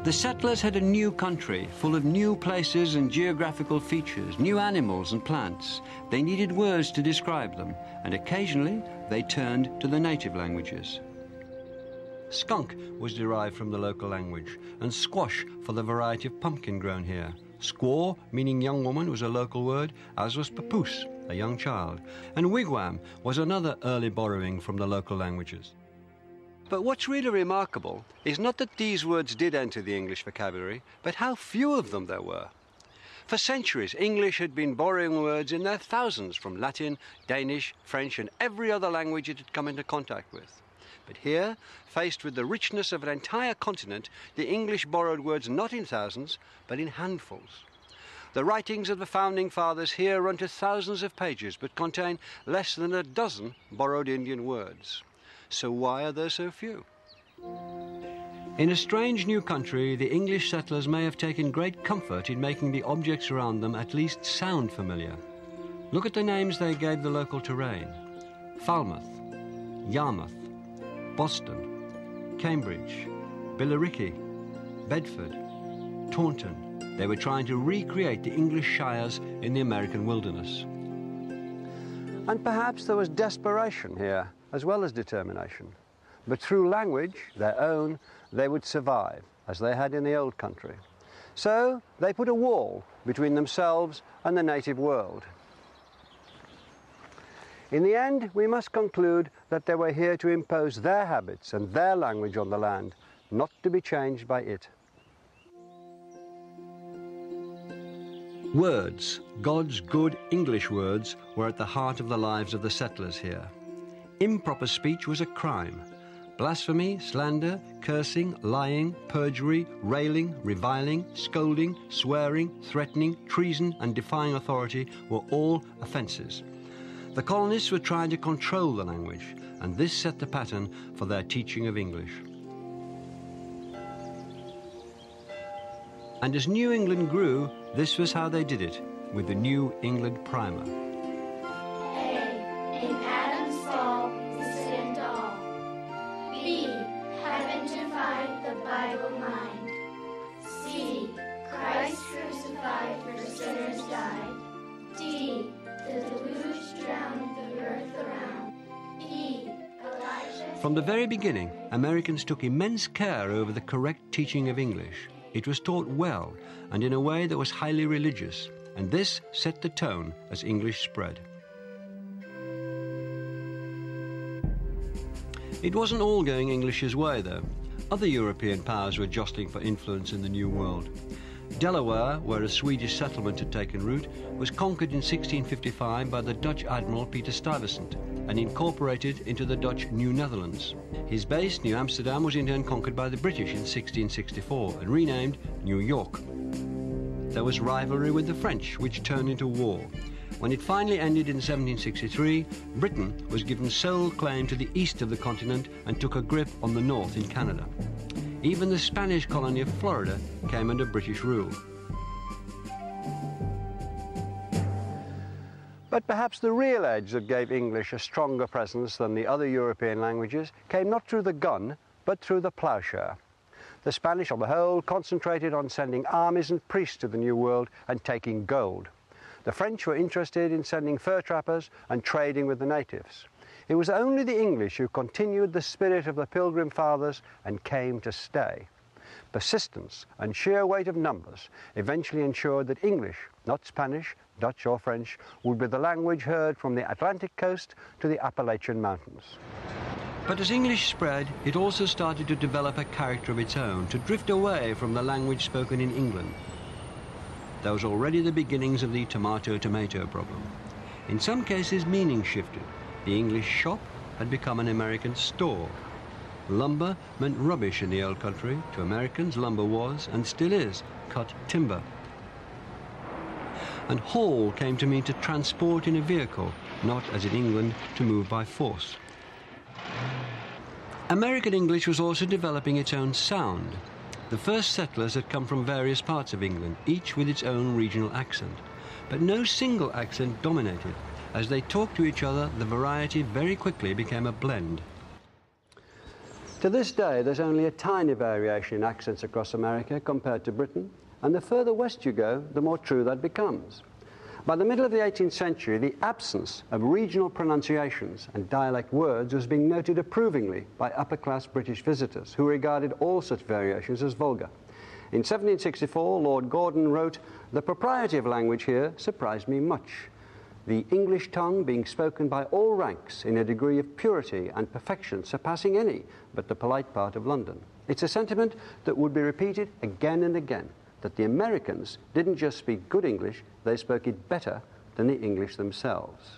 The settlers had a new country, full of new places and geographical features, new animals and plants. They needed words to describe them, and occasionally they turned to the native languages. Skunk was derived from the local language, and squash for the variety of pumpkin grown here. Squaw, meaning young woman, was a local word, as was papoose, a young child. And wigwam was another early borrowing from the local languages. But what's really remarkable is not that these words did enter the English vocabulary, but how few of them there were. For centuries, English had been borrowing words in their thousands from Latin, Danish, French, and every other language it had come into contact with. But here, faced with the richness of an entire continent, the English borrowed words not in thousands, but in handfuls. The writings of the founding fathers here run to thousands of pages, but contain less than a dozen borrowed Indian words. So why are there so few? In a strange new country, the English settlers may have taken great comfort in making the objects around them at least sound familiar. Look at the names they gave the local terrain: Falmouth, Yarmouth, Boston, Cambridge, Billericay, Bedford, Taunton. They were trying to recreate the English shires in the American wilderness. And perhaps there was desperation here, as well as determination. But through language, their own, they would survive, as they had in the old country. So they put a wall between themselves and the native world. In the end, we must conclude that they were here to impose their habits and their language on the land, not to be changed by it. Words, God's good English words, were at the heart of the lives of the settlers here. Improper speech was a crime. Blasphemy, slander, cursing, lying, perjury, railing, reviling, scolding, swearing, threatening, treason, and defying authority were all offences. The colonists were trying to control the language, and this set the pattern for their teaching of English. And as New England grew, this was how they did it, with the New England Primer. A. In Adam's fall, the sin to all. B. Heaven to find the Bible mind. C. Christ crucified for sinners died. D. The deluge drowned the earth around. E. Elijah. From the very beginning, Americans took immense care over the correct teaching of English. It was taught well and in a way that was highly religious, and this set the tone as English spread. It wasn't all going English's way, though. Other European powers were jostling for influence in the New World. Delaware, where a Swedish settlement had taken root, was conquered in 1655 by the Dutch Admiral Peter Stuyvesant and incorporated into the Dutch New Netherlands. His base, New Amsterdam, was in turn conquered by the British in 1664 and renamed New York. There was rivalry with the French, which turned into war. When it finally ended in 1763, Britain was given sole claim to the east of the continent and took a grip on the north in Canada. Even the Spanish colony of Florida came under British rule. But perhaps the real edge that gave English a stronger presence than the other European languages came not through the gun, but through the ploughshare. The Spanish, on the whole, concentrated on sending armies and priests to the New World and taking gold. The French were interested in sending fur trappers and trading with the natives. It was only the English who continued the spirit of the Pilgrim Fathers and came to stay. Persistence and sheer weight of numbers eventually ensured that English, not Spanish, Dutch or French, would be the language heard from the Atlantic coast to the Appalachian Mountains. But as English spread, it also started to develop a character of its own, to drift away from the language spoken in England. There was already the beginnings of the tomato-tomato problem. In some cases, meaning shifted. The English shop had become an American store. Lumber meant rubbish in the old country. To Americans, lumber was, and still is, cut timber. And haul came to mean to transport in a vehicle, not, as in England, to move by force. American English was also developing its own sound. The first settlers had come from various parts of England, each with its own regional accent. But no single accent dominated. As they talked to each other, the variety very quickly became a blend. To this day, there's only a tiny variation in accents across America compared to Britain, and the further west you go, the more true that becomes. By the middle of the 18th century, the absence of regional pronunciations and dialect words was being noted approvingly by upper-class British visitors, who regarded all such variations as vulgar. In 1764, Lord Gordon wrote, "The propriety of language here surprised me much, the English tongue being spoken by all ranks in a degree of purity and perfection surpassing any but the polite part of London." It's a sentiment that would be repeated again and again, that the Americans didn't just speak good English, they spoke it better than the English themselves.